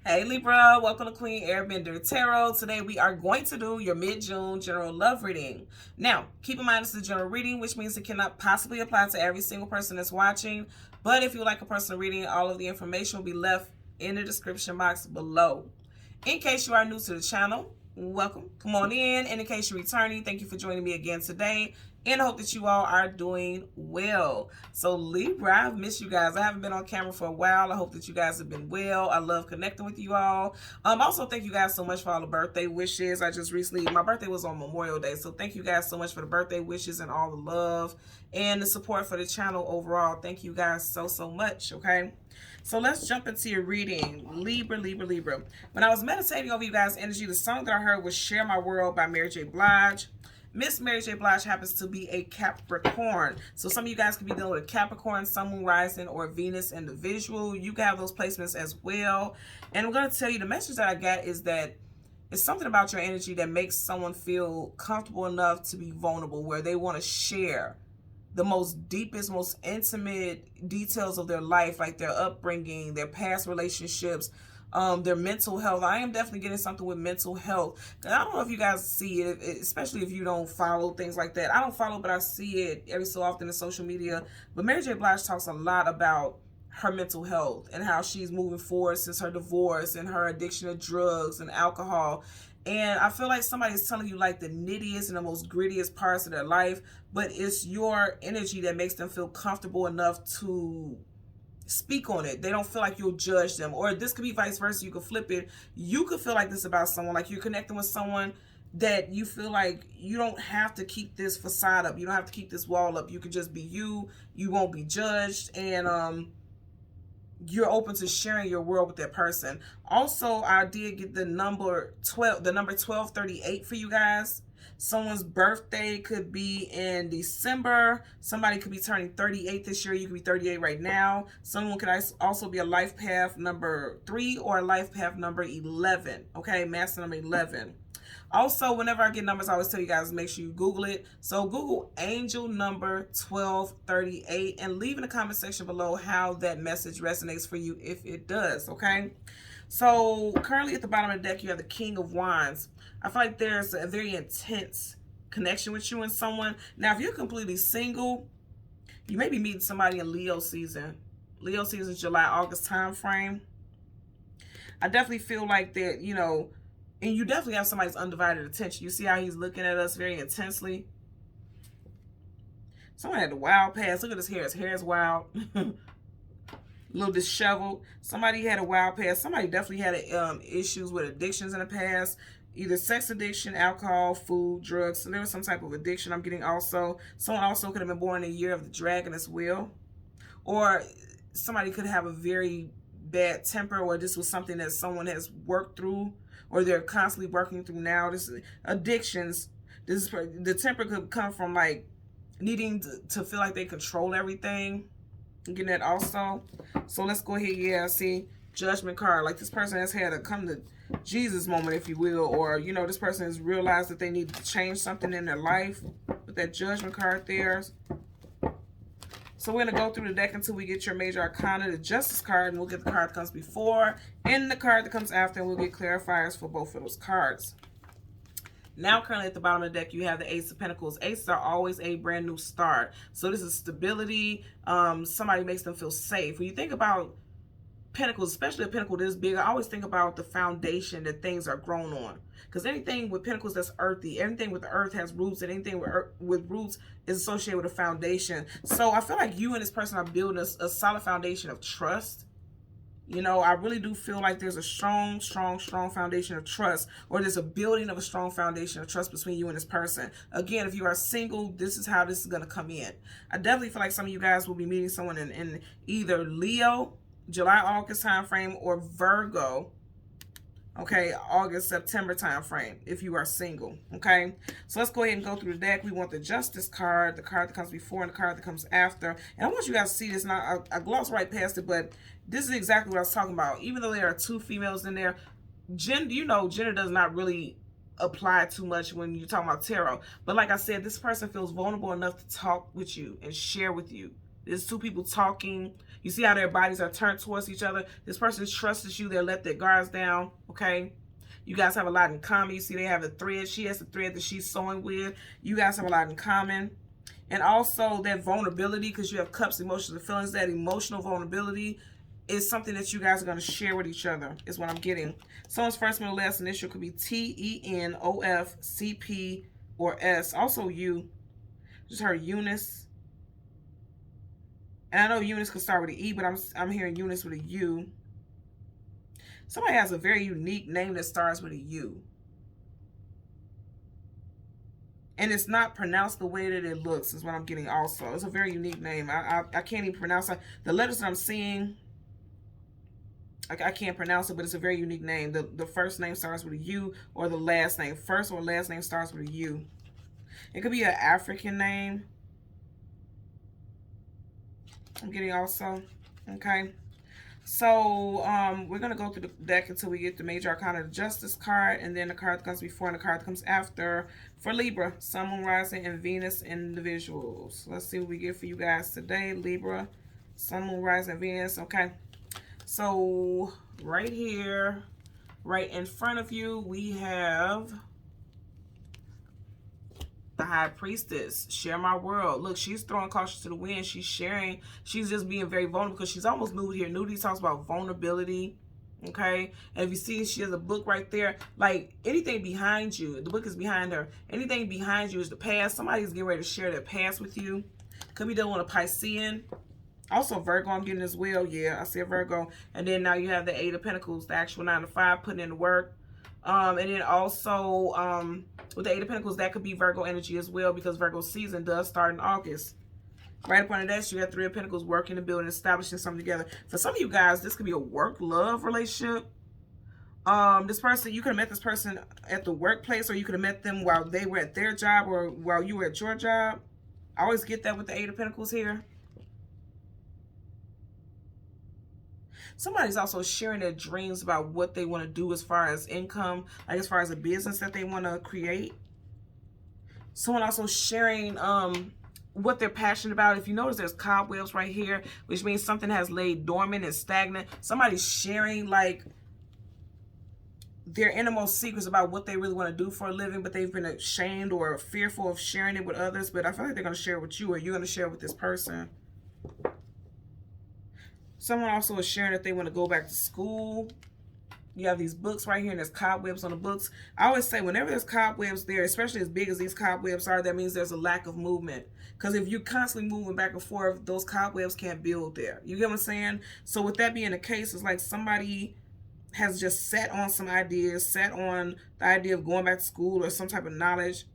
Hey Libra, welcome to Queen Airbender Tarot. Today we are going to do your mid-June general love reading. Now, keep in mind this is a general reading, which means it cannot possibly apply to every single person that's watching. But if you would like a personal reading, all of the information will be left in the description box below. In case you are new to the channel, welcome. Come on in. And in case you're returning, thank you for joining me again today. And I hope that you all are doing well. So Libra, I've missed you guys. I haven't been on camera for a while. I hope that you guys have been well. I love connecting with you all. Also, thank you guys so much for all the birthday wishes. I just recently, my birthday was on Memorial Day. So thank you guys so much for the birthday wishes and all the love and the support for the channel overall. Thank you guys so much, okay? So let's jump into your reading. Libra, Libra, Libra. When I was meditating over you guys' energy, the song that I heard was Share My World by Mary J. Blige. Miss Mary J. Blige happens to be a Capricorn. So some of you guys could be dealing with a Capricorn, Sun, Moon, Rising, or Venus individual. You can have those placements as well. And I'm going to tell you, the message that I got is that it's something about your energy that makes someone feel comfortable enough to be vulnerable, where they want to share the most deepest, most intimate details of their life, like their upbringing, their past relationships, their mental health. I am definitely getting something with mental health. I don't know if you guys see it, especially if you don't follow things like that. I don't follow, but I see it every so often in social media. But Mary J. Blige talks a lot about her mental health and how she's moving forward since her divorce and her addiction to drugs and alcohol. And I feel like somebody's telling you like the nittiest and the most grittiest parts of their life, but it's your energy that makes them feel comfortable enough to speak on it. They don't feel like you'll judge them. Or this could be vice versa. You could flip it. You could feel like this about someone, like you're connecting with someone that you feel like you don't have to keep this facade up. You don't have to keep this wall up. You can just be you. You won't be judged. And you're open to sharing your world with that person. Also, I did get the number 1238 for you guys. Someone's birthday could be in December. Somebody could be turning 38 this year. You could be 38 right now. Someone could also be a life path number 3 or a life path number 11. Okay, master number 11. Also, whenever I get numbers, I always tell you guys, make sure you Google it. So Google angel number 1238 and leave in the comment section below how that message resonates for you, if it does, okay? So currently at the bottom of the deck, you have the King of Wands. I feel like there's a very intense connection with you and someone. Now, if you're completely single, you may be meeting somebody in Leo season. Leo season is July, August time frame. I definitely feel like that, you know, and you definitely have somebody's undivided attention. You see how he's looking at us very intensely? Someone had the wild past. Look at his hair. His hair is wild. A little disheveled. Somebody had a wild past. Somebody definitely had issues with addictions in the past. Either sex addiction, alcohol, food, drugs. So there was some type of addiction I'm getting also. Someone also could have been born in the year of the dragon as well. Or somebody could have a very bad temper, or this was something that someone has worked through, or they're constantly working through now. This is addictions. This is, the temper could come from like needing to feel like they control everything. I'm getting that also. So let's go ahead. Yeah, see, Judgment card. Like this person has had a come to Jesus moment, if you will, or you know, this person has realized that they need to change something in their life with that Judgment card there. So we're going to go through the deck until we get your major arcana, the Justice card, and we'll get the card that comes before and the card that comes after, and we'll get clarifiers for both of those cards. Now, currently at the bottom of the deck, you have the Ace of Pentacles. Aces are always a brand new start. So this is stability. Somebody makes them feel safe. When you think about Pentacles, especially a Pentacle this big, I always think about the foundation that things are grown on. Because anything with Pentacles that's earthy, anything with the earth has roots, and anything with roots is associated with a foundation. So I feel like you and this person are building a solid foundation of trust. You know, I really do feel like there's a strong foundation of trust, or there's a building of a strong foundation of trust between you and this person. Again, if you are single, this is how this is going to come in. I definitely feel like some of you guys will be meeting someone in either Leo, July, August time frame, or Virgo, okay, August, September time frame, if you are single, okay? So let's go ahead and go through the deck. We want the Justice card, the card that comes before, and the card that comes after. And I want you guys to see this. Now, I glossed right past it, but this is exactly what I was talking about. Even though there are two females in there, gender does not really apply too much when you're talking about tarot. But like I said, this person feels vulnerable enough to talk with you and share with you. There's two people talking. You see how their bodies are turned towards each other. This person trusts you. They'll let their guards down, okay? You guys have a lot in common. You see they have a thread. She has a thread that she's sewing with. You guys have a lot in common. And also that vulnerability, because you have cups, emotions, and feelings. That emotional vulnerability is something that you guys are going to share with each other, is what I'm getting. Someone's first, middle, last initial could be T-E-N, O-F, C-P, or S. Also U. Just heard Eunice. And I know Eunice could start with an E, but I'm hearing Eunice with a U. Somebody has a very unique name that starts with a U. And it's not pronounced the way that it looks, is what I'm getting also. It's a very unique name. I can't even pronounce it. The letters that I'm seeing, I can't pronounce it, but it's a very unique name. The first name starts with a U, or the last name. First or last name starts with a U. It could be an African name. I'm getting also. Okay. So we're going to go through the deck until we get the Major Arcana, the Justice card, and then the card that comes before and the card that comes after for Libra, Sun, Moon, Rising, and Venus individuals. Let's see what we get for you guys today. Libra, Sun, Moon, Rising, and Venus. Okay. So right here, right in front of you, we have the High Priestess. Share my world. Look, she's throwing caution to the wind. She's sharing. She's just being very vulnerable because she's almost nude here. Nudity talks about vulnerability. Okay. And if you see, she has a book right there. Like anything behind you, the book is behind her. Anything behind you is the past. Somebody's getting ready to share their past with you. Could be dealing with a Piscean. Also Virgo, I'm getting as well. Yeah, I see a Virgo. And then now you have the Eight of Pentacles, the actual 9 to 5, putting in the work. And then also with the Eight of Pentacles, that could be Virgo energy as well, because Virgo season does start in August. Right up under that, you have Three of Pentacles, working and building, establishing something together. For some of you guys, this could be a work-love relationship. This person, you could have met this person at the workplace, or you could have met them while they were at their job or while you were at your job. I always get that with the Eight of Pentacles here. Somebody's also sharing their dreams about what they want to do as far as income, like as far as a business that they want to create. Someone also sharing what they're passionate about. If you notice, there's cobwebs right here, which means something has laid dormant and stagnant. Somebody's sharing like their innermost secrets about what they really want to do for a living, but they've been ashamed or fearful of sharing it with others. But I feel like they're going to share it with you, or you're going to share it with this person. Someone also is sharing that they want to go back to school. You have these books right here, and there's cobwebs on the books. I always say whenever there's cobwebs there, especially as big as these cobwebs are, that means there's a lack of movement. Because if you're constantly moving back and forth, those cobwebs can't build there. You get what I'm saying? So with that being the case, it's like somebody has just sat on some ideas, sat on the idea of going back to school or some type of knowledge.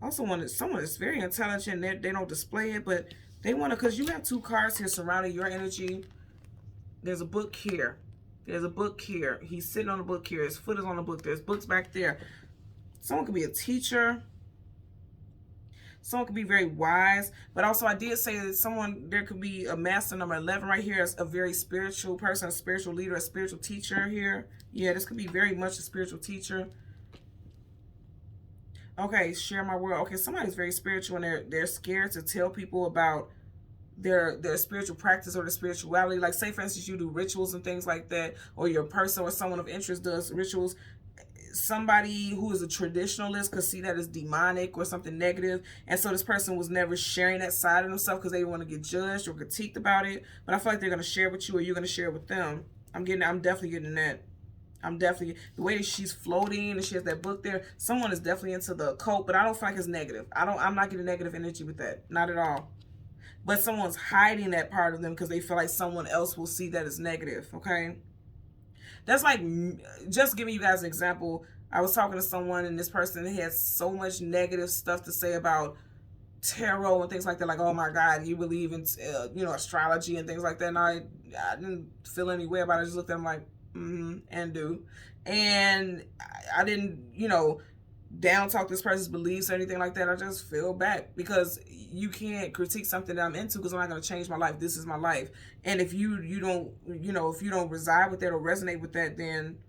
Also, someone that's very intelligent, they don't display it, but they want to, because you have two cards here surrounding your energy. There's a book here. There's a book here. He's sitting on a book here. His foot is on the book. There's books back there. Someone could be a teacher. Someone could be very wise. But also I did say that there could be a master number 11 right here as a very spiritual person, a spiritual leader, a spiritual teacher here. Yeah, this could be very much a spiritual teacher. Okay, share my world. Okay, somebody's very spiritual, and they're scared to tell people about their spiritual practice or their spirituality. Like, say for instance, you do rituals and things like that, or your person or someone of interest does rituals. Somebody who is a traditionalist could see that as demonic or something negative, and so this person was never sharing that side of themselves because they didn't want to get judged or critiqued about it. But I feel like they're going to share it with you, or you're going to share it with them. I'm definitely getting that. The way that she's floating and she has that book there, someone is definitely into the occult, but I don't feel like it's negative. I'm not getting negative energy with that. Not at all. But someone's hiding that part of them because they feel like someone else will see that as negative, okay? That's like, just giving you guys an example. I was talking to someone, and this person had so much negative stuff to say about tarot and things like that. Like, oh my God, you believe in, astrology and things like that. And I didn't feel any way about it. I just looked at them like, and do. And I didn't, down talk this person's beliefs or anything like that. I just feel back, because you can't critique something that I'm into, because I'm not going to change my life. This is my life. And if you don't, if you don't reside with that or resonate with that, then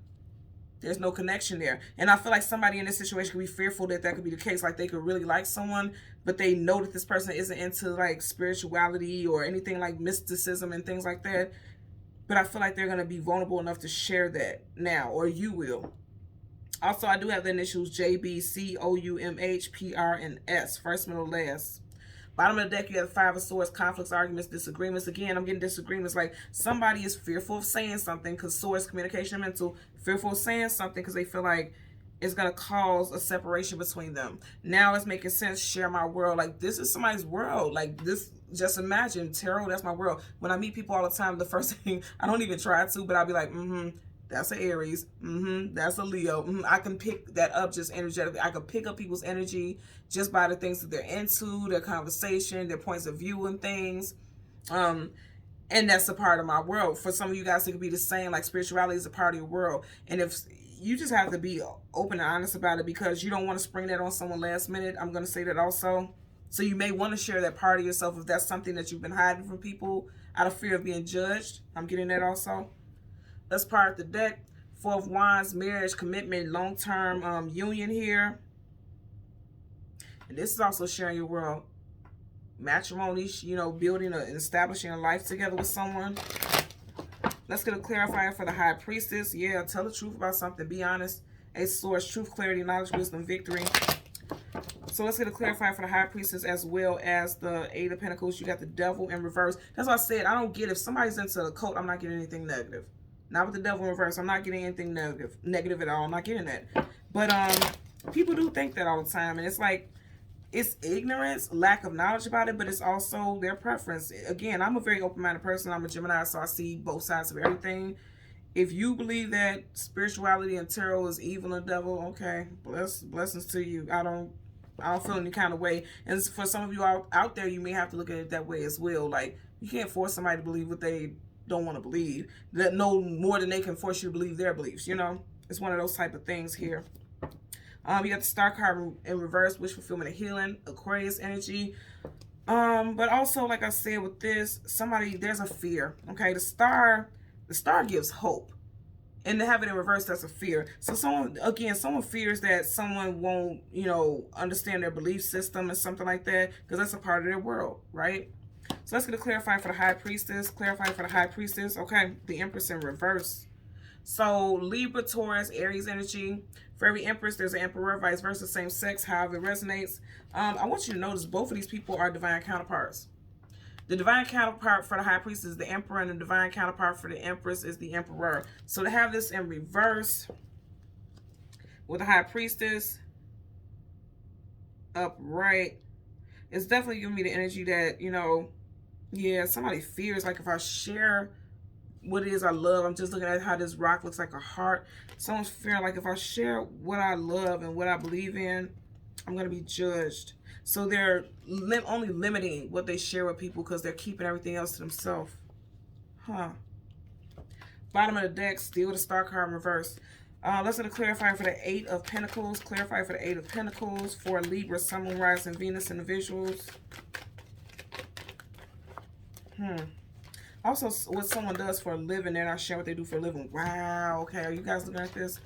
There's no connection there. And I feel like somebody in this situation could be fearful that that could be the case. Like they could really like someone, but they know that this person isn't into like spirituality or anything like mysticism and things like that. But I feel like they're going to be vulnerable enough to share that now, or you will. Also, I do have the initials JBCOUMH, and S, first, middle, last. Bottom of the deck, you have the Five of Swords, conflicts, arguments, disagreements. Again, I'm getting disagreements. Like somebody is fearful of saying something because Swords, communication, mental, fearful of saying something because they feel like it's going to cause a separation between them. Now it's making sense. Share my world. Like this is somebody's world. Like this, just imagine, tarot, that's my world. When I meet people all the time, the first thing, I don't even try to, but I'll be like, that's an Aries. That's a Leo. I can pick that up just energetically. I can pick up people's energy just by the things that they're into, their conversation, their points of view and things. And that's a part of my world. For some of you guys, it could be the same. Like spirituality is a part of your world. And if you just have to be open and honest about it because you don't want to spring that on someone last minute. I'm going to say that also. So you may want to share that part of yourself if that's something that you've been hiding from people out of fear of being judged. I'm getting that also. Let's part the deck. Four of Wands, marriage, commitment, long-term union here. And this is also sharing your world. Matrimony, you know, building and establishing a life together with someone. Let's get a clarifier for the High Priestess. Yeah, tell the truth about something. Be honest. Ace of Swords, truth, clarity, knowledge, wisdom, victory. So let's get a clarifier for the High Priestess as well as the Eight of Pentacles. You got the Devil in reverse. That's why I said I don't get if somebody's into a cult, I'm not getting anything negative. Not with the Devil in reverse. I'm not getting anything negative at all. I'm not getting that. But people do think that all the time. And it's like, it's ignorance, lack of knowledge about it, but it's also their preference. Again, I'm a very open-minded person. I'm a Gemini, so I see both sides of everything. If you believe that spirituality and tarot is evil and devil, okay, blessings to you. I don't feel any kind of way. And for some of you out there, you may have to look at it that way as well. Like, you can't force somebody to believe what they don't want to believe. That no more than they can force you to believe their beliefs, you know? It's one of those type of things here. You got the Star card in reverse, wish fulfillment and healing, Aquarius energy. But also, like I said, with this, there's a fear. Okay, the star gives hope. And to have it in reverse, that's a fear. So someone fears that someone won't, you know, understand their belief system and something like that, because that's a part of their world, right? So let's get a clarifier for the High Priestess. Clarifying for the High Priestess. Okay, the Empress in reverse. So Libra, Taurus, Aries energy. For every Empress, there's an Emperor, vice versa, same sex, however it resonates. I want you to notice both of these people are divine counterparts. The divine counterpart for the High Priestess is the Emperor, and the divine counterpart for the Empress is the Emperor. So to have this in reverse with the High Priestess upright, it's definitely giving me the energy that, you know, yeah, somebody fears, like if I share what it is I love, I'm just looking at how this rock looks like a heart. Someone's fearing like if I share what I love and what I believe in, I'm going to be judged. So they're only limiting what they share with people because they're keeping everything else to themselves. Bottom of the deck, still the Star card in reverse. Let's get a clarifier for the Eight of Pentacles. Clarify for the Eight of Pentacles for Libra, Sun, Moon, Rising, Venus individuals. Also, what someone does for a living, they're not sharing what they do for a living. Wow, okay, are you guys looking at this?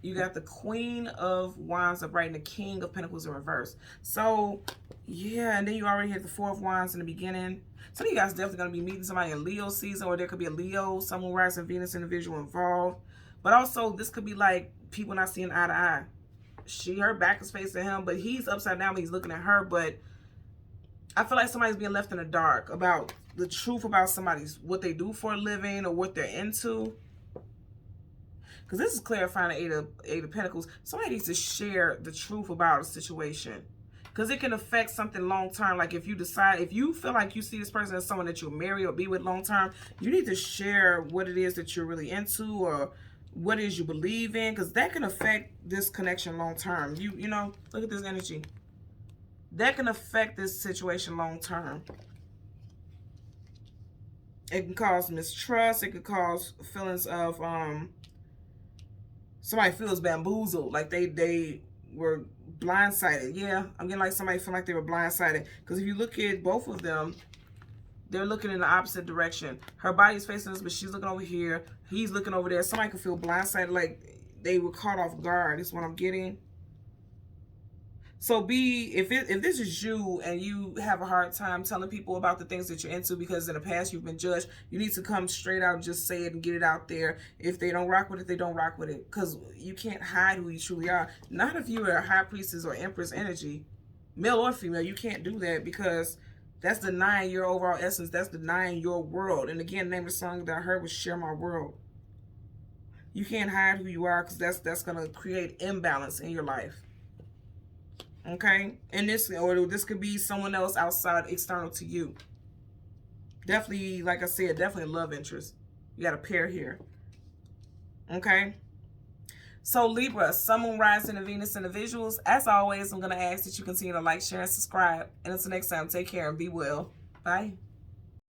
You got the Queen of Wands upright and the King of Pentacles in reverse. So, yeah, and then you already hit the Four of Wands in the beginning. Some of you guys definitely going to be meeting somebody in Leo season, or there could be a Leo, Sun, Moon, Rising, Venus individual involved. But also, this could be like people not seeing eye to eye. Her back is facing him, but he's upside down, but he's looking at her. But I feel like somebody's being left in the dark about the truth about what they do for a living or what they're into. Because this is clarifying the Eight of Pentacles. Somebody needs to share the truth about a situation. Because it can affect something long term. Like if you feel like you see this person as someone that you'll marry or be with long term, you need to share what it is that you're really into or what it is you believe in. Because that can affect this connection long term. You know, look at this energy. That can affect this situation long term. It can cause mistrust. It could cause feelings of somebody feels bamboozled, like they were blindsided. Yeah, I'm getting like somebody feel like they were blindsided. Because if you look at both of them, they're looking in the opposite direction. Her body's facing us, but she's looking over here. He's looking over there. Somebody could feel blindsided, like they were caught off guard is what I'm getting. So if this is you and you have a hard time telling people about the things that you're into because in the past you've been judged, you need to come straight out and just say it and get it out there. If they don't rock with it, they don't rock with it, because you can't hide who you truly are. Not if you are high priestess or empress energy, male or female. You can't do that, because that's denying your overall essence. That's denying your world. And again, the name of the song that I heard was Share My World. You can't hide who you are, because that's going to create imbalance in your life. Okay? And this could be someone else outside, external to you. Definitely, like I said, definitely a love interest. You got a pair here. Okay? So Libra, Sun, Moon, Rising, and Venus in the visuals. As always, I'm going to ask that you continue to like, share, and subscribe. And until next time, take care and be well. Bye.